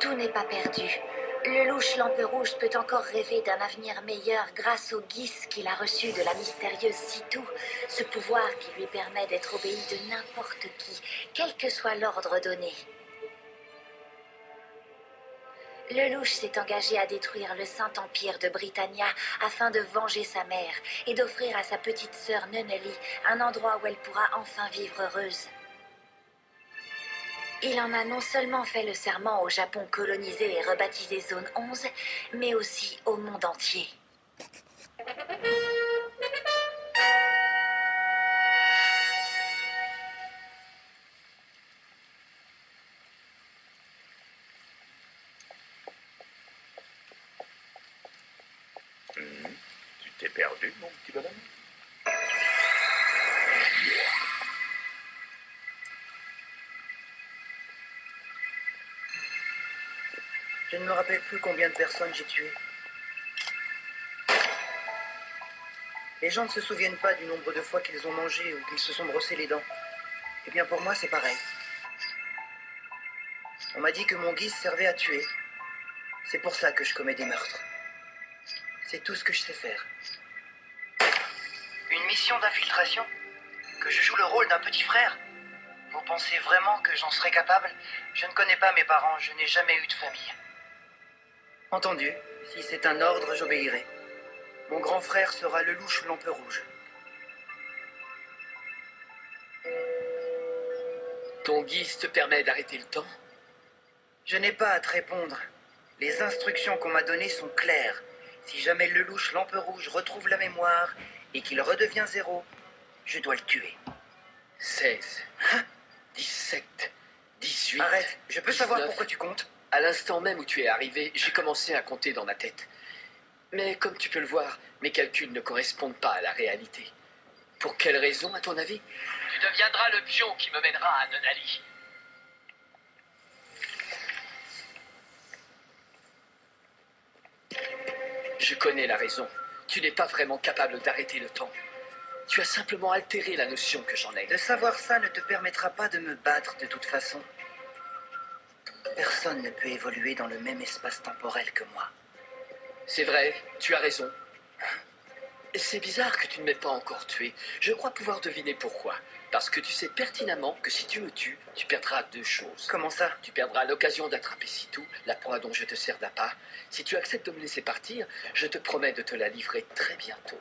tout n'est pas perdu. Le louche Lampe Rouge peut encore rêver d'un avenir meilleur grâce au Gis qu'il a reçu de la mystérieuse Sitou, ce pouvoir qui lui permet d'être obéi de n'importe qui, quel que soit l'ordre donné. Le louche s'est engagé à détruire le Saint-Empire de Britannia afin de venger sa mère et d'offrir à sa petite sœur Nunnally un endroit où elle pourra enfin vivre heureuse. Il en a non seulement fait le serment au Japon colonisé et rebaptisé Zone 11, mais aussi au monde entier. Tu t'es perdu, mon petit bonhomme? Je ne me rappelle plus combien de personnes j'ai tuées. Les gens ne se souviennent pas du nombre de fois qu'ils ont mangé ou qu'ils se sont brossés les dents. Eh bien pour moi c'est pareil. On m'a dit que mon guise servait à tuer. C'est pour ça que je commets des meurtres. C'est tout ce que je sais faire. Une mission d'infiltration? Que je joue le rôle d'un petit frère? Vous pensez vraiment que j'en serais capable? Je ne connais pas mes parents, je n'ai jamais eu de famille. Entendu. Si c'est un ordre, j'obéirai. Mon grand frère sera le louche Lampe Rouge. Ton guise te permet d'arrêter le temps? Je n'ai pas à te répondre. Les instructions qu'on m'a données sont claires. Si jamais le louche Lampe Rouge retrouve la mémoire et qu'il redevient zéro, je dois le tuer. 16, 17, 18... Arrête, je peux 19. savoir pourquoi tu comptes? À l'instant même où tu es arrivé, j'ai commencé à compter dans ma tête. Mais comme tu peux le voir, mes calculs ne correspondent pas à la réalité. Pour quelle raison, à ton avis? Tu deviendras le pion qui me mènera à Nunnally. Je connais la raison. Tu n'es pas vraiment capable d'arrêter le temps. Tu as simplement altéré la notion que j'en ai. De savoir ça ne te permettra pas de me battre de toute façon. Personne ne peut évoluer dans le même espace temporel que moi. C'est vrai, tu as raison. C'est bizarre que tu ne m'aies pas encore tué. Je crois pouvoir deviner pourquoi. Parce que tu sais pertinemment que si tu me tues, tu perdras deux choses. Comment ça? Tu perdras l'occasion d'attraper Sitou, la proie dont je te sers d'appât. Si tu acceptes de me laisser partir, je te promets de te la livrer très bientôt.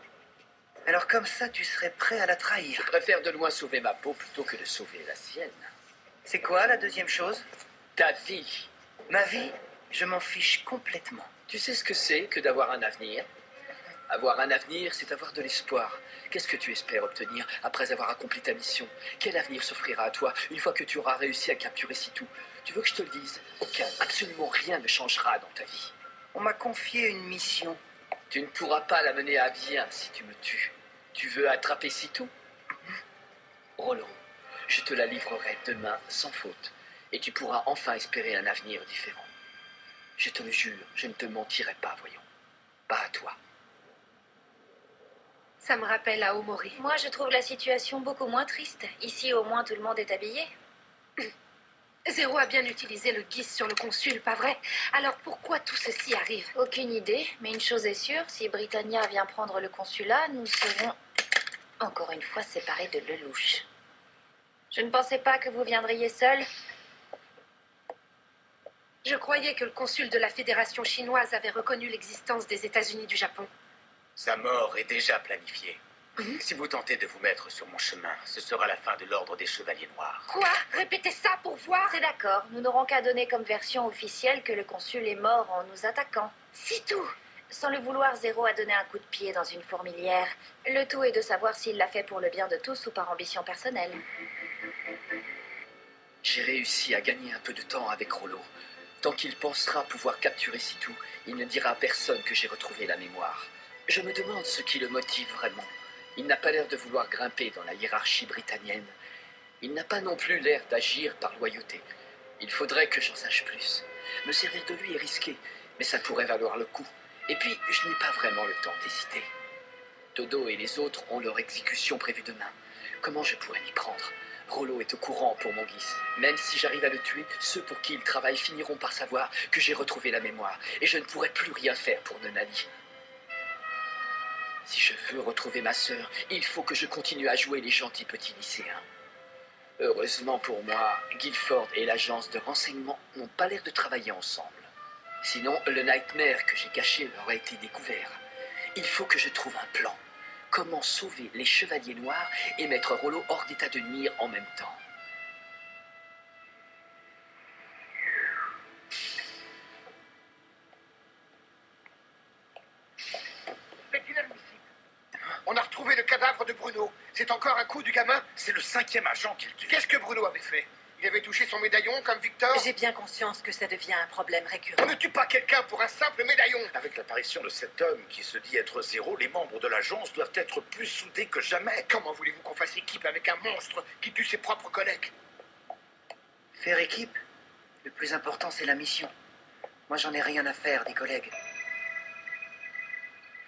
Alors comme ça, tu serais prêt à la trahir? Je préfère de loin sauver ma peau plutôt que de sauver la sienne. C'est quoi la deuxième chose? Ta vie. Ma vie, je m'en fiche complètement. Tu sais ce que c'est que d'avoir un avenir? Avoir un avenir, c'est avoir de l'espoir. Qu'est-ce que tu espères obtenir après avoir accompli ta mission? Quel avenir s'offrira à toi une fois que tu auras réussi à capturer Sitou? Tu veux que je te le dise? Aucun, absolument rien ne changera dans ta vie. On m'a confié une mission. Tu ne pourras pas la mener à bien si tu me tues. Tu veux attraper Sitou? Roland, je te la livrerai demain sans faute. Et tu pourras enfin espérer un avenir différent. Je te le jure, je ne te mentirai pas, voyons. Pas à toi. Ça me rappelle à Omori. Moi, je trouve la situation beaucoup moins triste. Ici, au moins, tout le monde est habillé. Zéro a bien utilisé le guise sur le consul, pas vrai? Alors pourquoi tout ceci arrive? Aucune idée, mais une chose est sûre, si Britannia vient prendre le consulat, nous serons encore une fois séparés de Lelouch. Je ne pensais pas que vous viendriez seul. Je croyais que le consul de la Fédération chinoise avait reconnu l'existence des États-Unis du Japon. Sa mort est déjà planifiée. Si vous tentez de vous mettre sur mon chemin, ce sera la fin de l'ordre des Chevaliers Noirs. Quoi? Répétez ça pour voir? C'est d'accord, nous n'aurons qu'à donner comme version officielle que le consul est mort en nous attaquant. C'est tout. Sans le vouloir, Zéro a donné un coup de pied dans une fourmilière. Le tout est de savoir s'il l'a fait pour le bien de tous ou par ambition personnelle. J'ai réussi à gagner un peu de temps avec Rollo. Tant qu'il pensera pouvoir capturer Sitou, il ne dira à personne que j'ai retrouvé la mémoire. Je me demande ce qui le motive vraiment. Il n'a pas l'air de vouloir grimper dans la hiérarchie britannienne. Il n'a pas non plus l'air d'agir par loyauté. Il faudrait que j'en sache plus. Me servir de lui est risqué, mais ça pourrait valoir le coup. Et puis, je n'ai pas vraiment le temps d'hésiter. Dodo et les autres ont leur exécution prévue demain. Comment je pourrais m'y prendre? Rollo est au courant pour mon Gis. Même si j'arrive à le tuer, ceux pour qui il travaille finiront par savoir que j'ai retrouvé la mémoire, et je ne pourrai plus rien faire pour Nonali. Si je veux retrouver ma sœur, il faut que je continue à jouer les gentils petits lycéens. Heureusement pour moi, Guilford et l'agence de renseignement n'ont pas l'air de travailler ensemble. Sinon, le Nightmare que j'ai caché aurait été découvert. Il faut que je trouve un plan. Comment sauver les Chevaliers Noirs et mettre Rollo hors d'état de nuire en même temps. C'est inadmissible. On a retrouvé le cadavre de Bruno. C'est encore un coup du gamin? C'est le 5e agent qu'il tue. Qu'est-ce que Bruno avait fait? Il avait touché son médaillon comme Victor? J'ai bien conscience que ça devient un problème On récurrent. ne tue pas quelqu'un pour un simple médaillon. Avec l'apparition de cet homme qui se dit être Zéro, les membres de l'agence doivent être plus soudés que jamais. Comment voulez-vous qu'on fasse équipe avec un monstre qui tue ses propres collègues? Faire équipe? Le plus important, c'est la mission. Moi, j'en ai rien à faire des collègues.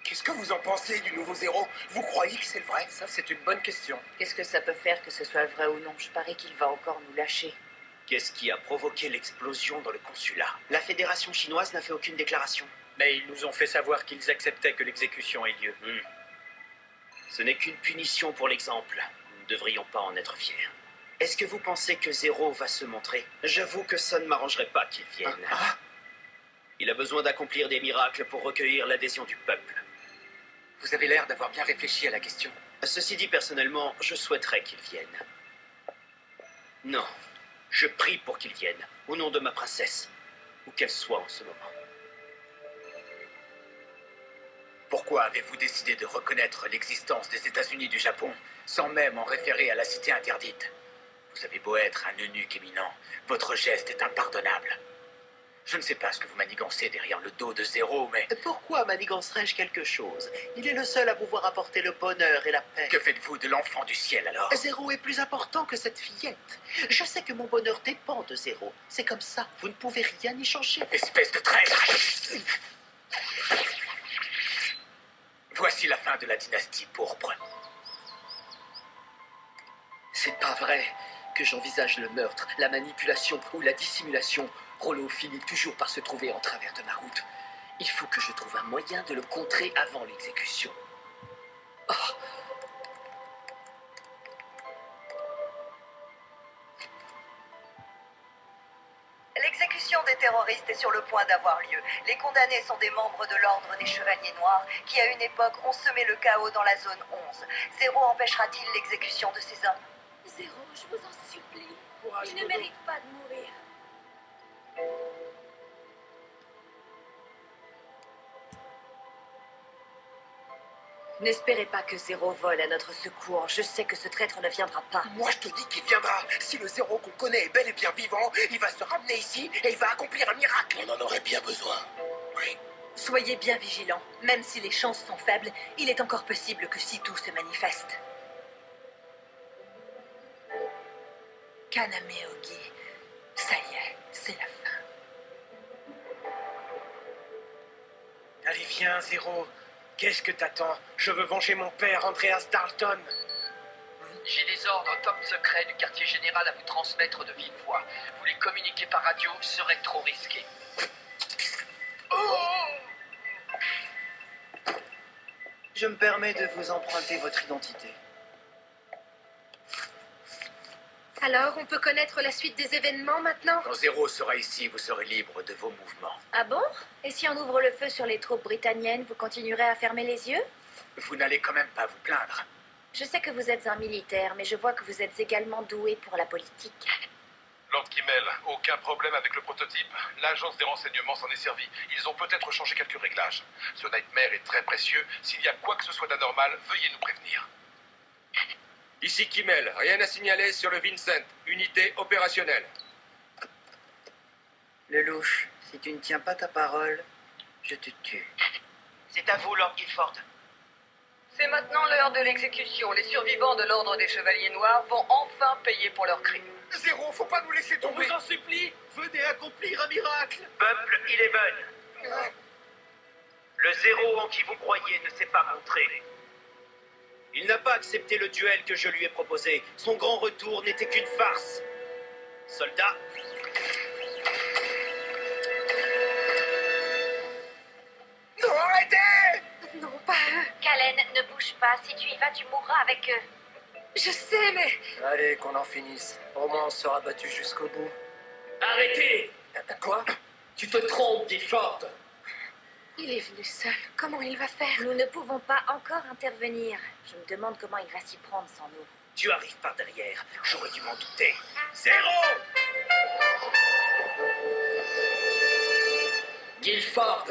Qu'est-ce que vous en pensez du nouveau Zéro? Vous croyez que c'est le vrai? Ça, c'est une bonne question. Qu'est-ce que ça peut faire que ce soit le vrai ou non? Je parie qu'il va encore nous lâcher. Qu'est-ce qui a provoqué l'explosion dans le consulat? La fédération chinoise n'a fait aucune déclaration. Mais ils nous ont fait savoir qu'ils acceptaient que l'exécution ait lieu. Ce n'est qu'une punition pour l'exemple. Nous ne devrions pas en être fiers. Est-ce que vous pensez que Zéro va se montrer? J'avoue que ça ne m'arrangerait pas qu'il vienne. Il a besoin d'accomplir des miracles pour recueillir l'adhésion du peuple. Vous avez l'air d'avoir bien réfléchi à la question. Ceci dit, personnellement, je souhaiterais qu'il vienne. Non, je prie pour qu'il vienne, au nom de ma princesse, où qu'elle soit en ce moment. Pourquoi avez-vous décidé de reconnaître l'existence des États-Unis du Japon, sans même en référer à la cité interdite? Vous avez beau être un eunuque éminent, votre geste est impardonnable. Je ne sais pas ce que vous manigancez derrière le dos de Zéro, mais... Pourquoi manigancerais-je quelque chose? Il est le seul à pouvoir apporter le bonheur et la paix. Que faites-vous de l'enfant du ciel, alors? Zéro est plus important que cette fillette. Je sais que mon bonheur dépend de Zéro. C'est comme ça, vous ne pouvez rien y changer. Espèce de traître! Voici la fin de la dynastie pourpre. C'est pas vrai que j'envisage le meurtre, la manipulation ou la dissimulation. Rollo finit toujours par se trouver en travers de ma route. Il faut que je trouve un moyen de le contrer avant l'exécution. Oh. L'exécution des terroristes est sur le point d'avoir lieu. Les condamnés sont des membres de l'ordre des Chevaliers Noirs qui, à une époque, ont semé le chaos dans la zone 11. Zéro empêchera-t-il l'exécution de ces hommes? Zéro, je vous en supplie. Courage, Il ne Dodo. mérite pas de mourir. N'espérez pas que Zéro vole à notre secours. Je sais que ce traître ne viendra pas. Moi, je te dis qu'il viendra. Si le Zéro qu'on connaît est bel et bien vivant, il va se ramener ici et il va accomplir un miracle. On en aurait bien besoin. Oui. Soyez bien vigilants. Même si les chances sont faibles, il est encore possible que Sitou se manifeste. Kanameogi. Ça y est, c'est la fin. Allez, viens, Zéro. Qu'est-ce que t'attends? Je veux venger mon père, Andreas Darlton. J'ai des ordres top secrets du quartier général à vous transmettre de vive voix. Vous les communiquer par radio serait trop risqué. Je me permets de vous emprunter votre identité. Alors, on peut connaître la suite des événements maintenant? Quand Zéro sera ici, vous serez libre de vos mouvements. Ah bon? Et si on ouvre le feu sur les troupes britanniennes, vous continuerez à fermer les yeux? Vous n'allez quand même pas vous plaindre. Je sais que vous êtes un militaire, mais je vois que vous êtes également doué pour la politique. Lord Kimmel, aucun problème avec le prototype. L'agence des renseignements s'en est servie. Ils ont peut-être changé quelques réglages. Ce Nightmare est très précieux. S'il y a quoi que ce soit d'anormal, veuillez nous prévenir. Ici Kimmel, rien à signaler sur le Vincent. Unité opérationnelle. Le louche, si tu ne tiens pas ta parole, je te tue. C'est à vous, Lord Guilford. C'est maintenant l'heure de l'exécution. Les survivants de l'ordre des Chevaliers Noirs vont enfin payer pour leurs crimes. Zéro, faut pas nous laisser On tomber. vous en supplie, venez accomplir un miracle. Peuple Eleven, le Zéro en qui vous croyez ne s'est pas montré. Il n'a pas accepté le duel que je lui ai proposé. Son grand retour n'était qu'une farce. Soldats, Non, arrêtez! Non, pas eux. Kalen, ne bouge pas. Si tu y vas, tu mourras avec eux. Je sais, mais... Allez, qu'on en finisse. Au moins, on sera battu jusqu'au bout. Arrêtez! Quoi? Tu te trompes, Guilford. Il est venu seul. Comment il va faire? Nous ne pouvons pas encore intervenir. Je me demande comment il va s'y prendre sans nous. tu arrives par derrière. J'aurais dû m'en douter. Zéro! Guilford,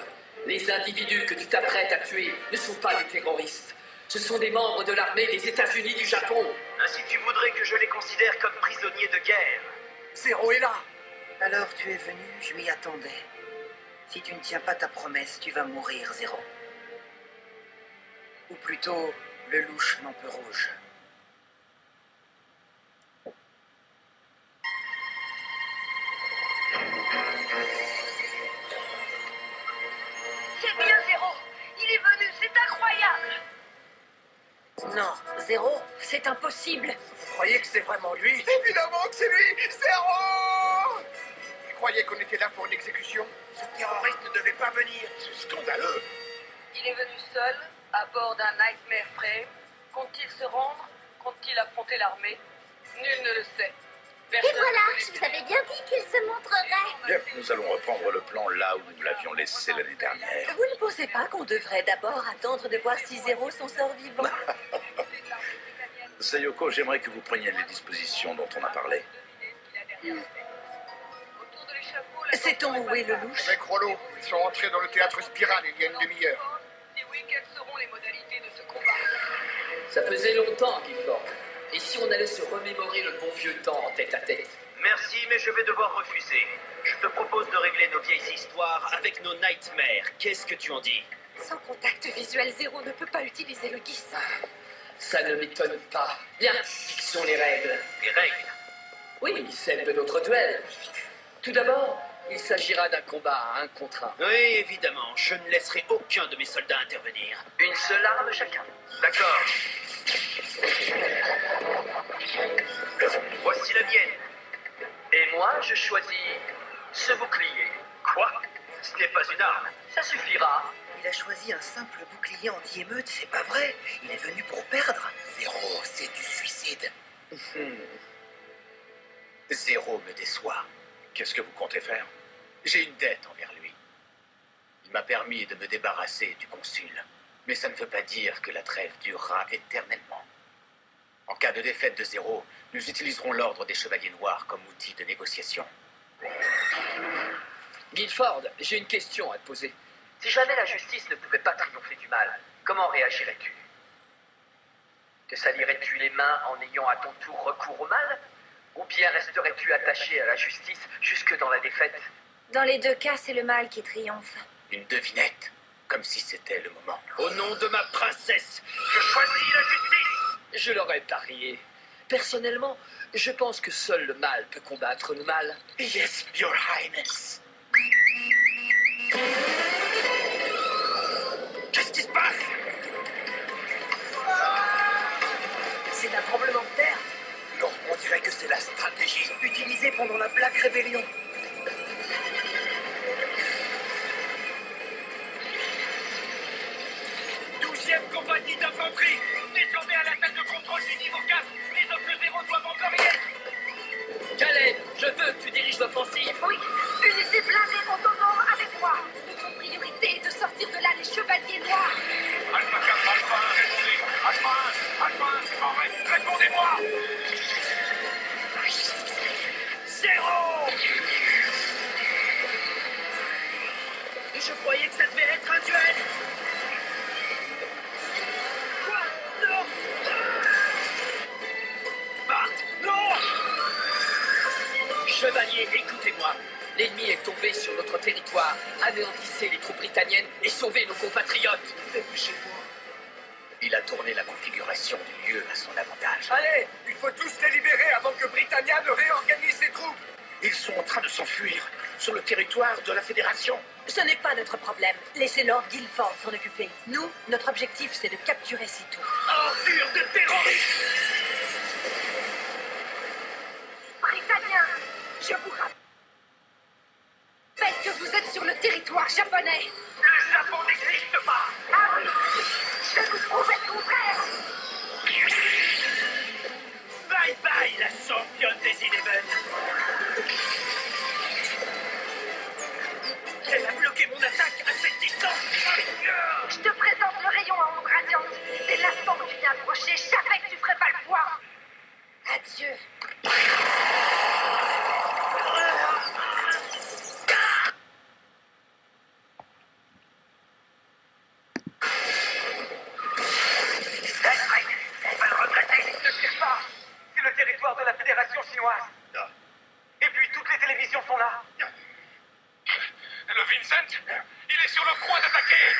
les individus que tu t'apprêtes à tuer ne sont pas des terroristes. Ce sont des membres de l'armée des États-Unis du Japon. Ainsi tu voudrais que je les considère comme prisonniers de guerre. Zéro est là. Alors tu es venu, je m'y attendais. Si tu ne tiens pas ta promesse, tu vas mourir, Zéro. Ou plutôt, le louche lampe rouge. C'est bien Zéro. Il est venu, c'est incroyable. Non, Zéro, c'est impossible. Vous croyez que c'est vraiment lui? Évidemment que c'est lui! Zéro! Vous croyez qu'on était là pour une exécution? Ce terroriste ne devait pas venir. C'est scandaleux. Il est venu seul, à bord d'un Nightmare Frame. Compte-t-il se rendre? Compte-t-il affronter l'armée? Nul ne le sait. Et voilà, je vous avais bien dit qu'il se montrerait. Bien, nous allons reprendre le plan là où nous l'avions laissé l'année dernière. Vous ne pensez pas qu'on devrait d'abord attendre de voir si Zéro s'en sort vivant? Sayoko, j'aimerais que vous preniez les dispositions dont on a parlé. Sait-on où est le louche? Avec Rollo, ils sont entrés dans le théâtre Spirale il y a une demi-heure. Quelles seront les modalités de ce combat? Ça faisait longtemps, Guilford. Et si on allait se remémorer le bon vieux temps en tête à tête? Merci, mais je vais devoir refuser. Je te propose de régler nos vieilles histoires avec nos nightmares. Qu'est-ce que tu en dis? Sans contact visuel, Zéro ne peut pas utiliser le GIS. Ça ne m'étonne pas. Bien, fixons les règles. Les règles? Oui, celles de notre duel. Tout d'abord, il s'agira d'un combat à 1 contre 1. Oui, évidemment. Je ne laisserai aucun de mes soldats intervenir. Une seule arme chacun. D'accord. Voici la mienne. Et moi, je choisis ce bouclier. Quoi? Ce n'est pas une arme. Ça suffira. Il a choisi un simple bouclier anti-émeute, c'est pas vrai. Il est venu pour perdre. Zéro, c'est du suicide. Zéro me déçoit. Qu'est-ce que vous comptez faire? J'ai une dette envers lui. Il m'a permis de me débarrasser du consul. Mais ça ne veut pas dire que la trêve durera éternellement. En cas de défaite de Zéro, nous utiliserons l'ordre des Chevaliers Noirs comme outil de négociation. Guilford, j'ai une question à te poser. Si jamais la justice ne pouvait pas triompher du mal, comment réagirais-tu? Te salirais-tu les mains en ayant à ton tour recours au mal? Ou bien resterais-tu attaché à la justice jusque dans la défaite? Dans les deux cas, c'est le mal qui triomphe. Une devinette, comme si c'était le moment. Au nom de ma princesse, je choisis la justice. Je l'aurais parié. Personnellement, je pense que seul le mal peut combattre le mal. Yes, Your Highness. Qu'est-ce qui se passe? C'est un tremblement de terre Non, on dirait que c'est la stratégie. utilisée pendant la Black Rebellion. Compagnie d'infanterie, descendez à la salle de contrôle du niveau 4. Les hommes de Zéro doivent encore y être. Calais, je veux que tu diriges l'offensive. Oui, unissez blindés autonomes avec moi. Notre priorité est de sortir de là les chevaliers noirs. Alpha 4, Alpha 1, répondez. Alpha 1, Alpha 1, c'est pas vrai. Répondez-moi. Zéro! Je croyais que ça devait être un duel. Quoi? Non! Bart, non! Chevalier, écoutez-moi. L'ennemi est tombé sur notre territoire. Anéantissez les troupes britanniennes et sauvez nos compatriotes. Dépêchez-vous. Il a tourné la configuration du lieu à son avantage. Allez, il faut tous les libérer avant que Britannia ne réorganise ses troupes. Ils sont en train de s'enfuir. sur le territoire de la Fédération. Ce n'est pas notre problème. Laissez Lord Guilford s'en occuper. Nous, notre objectif, c'est de capturer Sitou. Ordure de terroristes! Britanniens, je vous rappelle que vous êtes sur le territoire japonais. Le Japon n'existe pas! Ah oui, je vais vous prouver le contraire. Bye bye, la championne des Eleven! Elle a bloqué mon attaque à cette distance! Je te présente le rayon à ombre radiante. Dès l'instant où tu t'es approché, je savais que tu ferais pas le poids. Adieu. Elle va le regretter. Ne tire pas. C'est le territoire de la Fédération chinoise. Et puis toutes les télévisions sont là. Le Vincent, il est sur le point d'attaquer.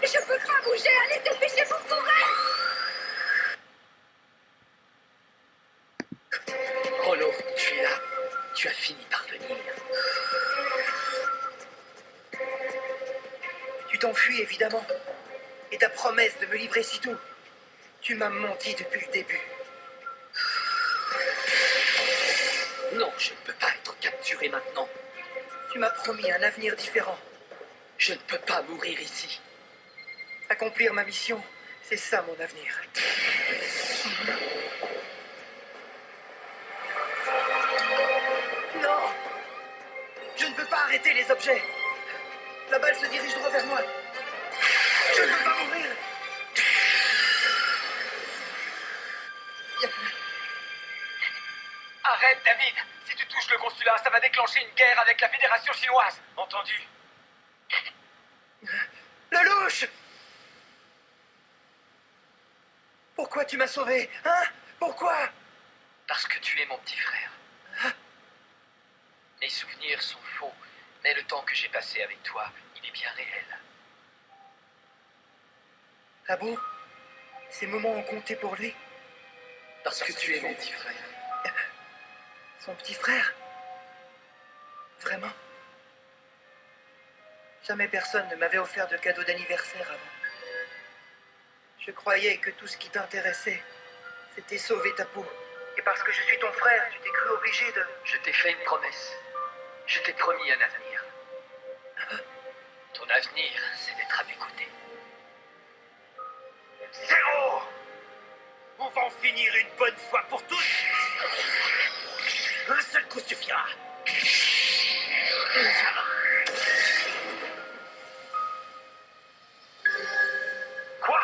Je peux pas bouger. Allez, dépêchez-vous, courez. Rollo, tu es là. Tu as fini par venir. Tu t'enfuis évidemment. Et ta promesse de me livrer Sitou. Tu m'as menti depuis le début. Non, je ne peux pas être capturé maintenant. Tu m'as promis un avenir différent. Je ne peux pas mourir ici. Accomplir ma mission, c'est ça mon avenir. Non! Je ne peux pas arrêter les objets. La balle se dirige droit vers moi. Je ne peux pas mourir. Arrête, David. Si tu touches le consulat, ça va déclencher une guerre avec la Fédération chinoise. Entendu? Le louche! Pourquoi tu m'as sauvé? Hein? Pourquoi? Parce que tu es mon petit frère. Mes souvenirs sont faux, mais le temps que j'ai passé avec toi, il est bien réel. Ah bon? Ces moments ont compté pour lui? Parce que tu es mon petit frère. Son petit frère? Vraiment? Jamais personne ne m'avait offert de cadeau d'anniversaire avant. Je croyais que tout ce qui t'intéressait, c'était sauver ta peau. Et parce que je suis ton frère, tu t'es cru obligé de... Je t'ai fait une promesse. Je t'ai promis un avenir. Ton avenir, c'est d'être à mes côtés. Zéro! On va en finir une bonne fois pour toutes! Un seul coup suffira! Quoi?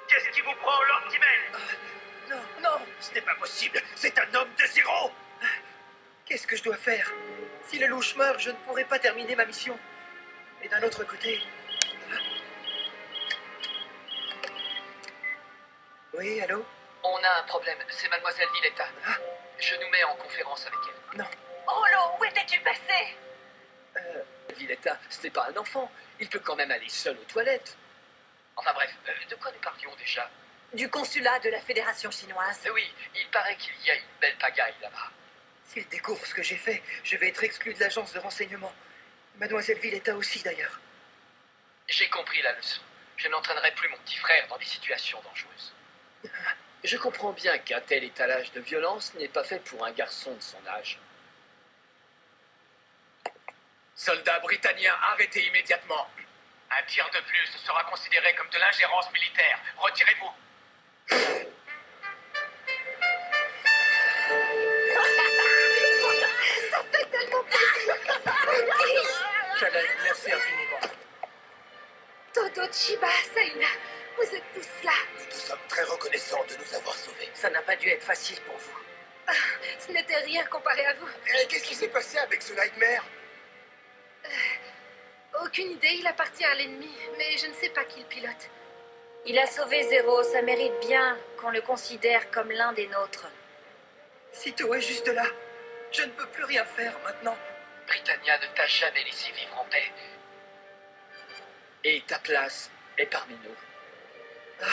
Qu'est-ce qui vous prend, Lord Kimmel? Non, non! Ce n'est pas possible! C'est un homme de Zéro! Qu'est-ce que je dois faire? Si le louche meurt, je ne pourrai pas terminer ma mission. Et d'un autre côté... Oui, allô? On a un problème. C'est Mademoiselle Villetta. Je nous mets en conférence avec elle. Non. Rollo, où étais-tu passé? Villetta, ce n'est pas un enfant. Il peut quand même aller seul aux toilettes. Enfin bref, de quoi nous parlions déjà? Du consulat de la Fédération chinoise. Oui, il paraît qu'il y a une belle pagaille là-bas. S'il découvre ce que j'ai fait, je vais être exclu de l'agence de renseignement. Mademoiselle Villetta aussi, d'ailleurs. J'ai compris la leçon. Je n'entraînerai plus mon petit frère dans des situations dangereuses. Je comprends bien qu'un tel étalage de violence n'est pas fait pour un garçon de son âge. Soldats britanniens, arrêtez immédiatement. Un tir de plus sera considéré comme de l'ingérence militaire. Retirez-vous. Ça fait tellement plaisir. Kalen, merci infiniment. Todo, Chiba, Saina, vous êtes tous là. Nous sommes très reconnaissants de nous avoir sauvés. Ça n'a pas dû être facile pour vous. Ah, ce n'était rien comparé à vous. Et qu'est-ce qui s'est passé avec ce Nightmare? Aucune idée, il appartient à l'ennemi, mais je ne sais pas qui le pilote. Il a sauvé Zéro, ça mérite bien qu'on le considère comme l'un des nôtres. Sito est juste là. Je ne peux plus rien faire maintenant. Britannia ne t'a jamais laissé vivre en paix. Et ta place est parmi nous.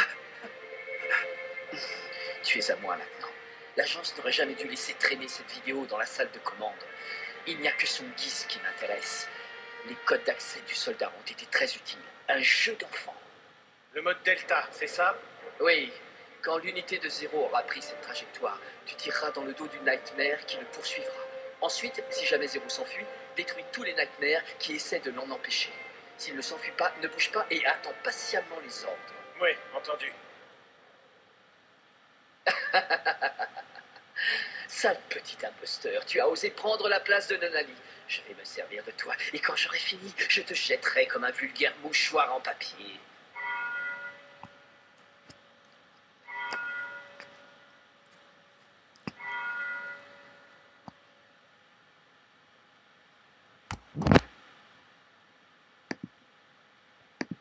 Tu es à moi maintenant. L'agence n'aurait jamais dû laisser traîner cette vidéo dans la salle de commande. Il n'y a que son guise qui m'intéresse. Les codes d'accès du soldat ont été très utiles. Un jeu d'enfant. Le mode Delta, c'est ça? Oui. Quand l'unité de Zéro aura pris cette trajectoire, tu tireras dans le dos du Nightmare qui le poursuivra. Ensuite, si jamais Zéro s'enfuit, détruis tous les Nightmares qui essaient de l'en empêcher. S'il ne s'enfuit pas, ne bouge pas et attends patiemment les ordres. Oui, entendu. Sale petit imposteur, tu as osé prendre la place de Nanali. Je vais me servir de toi, et quand j'aurai fini, je te jetterai comme un vulgaire mouchoir en papier.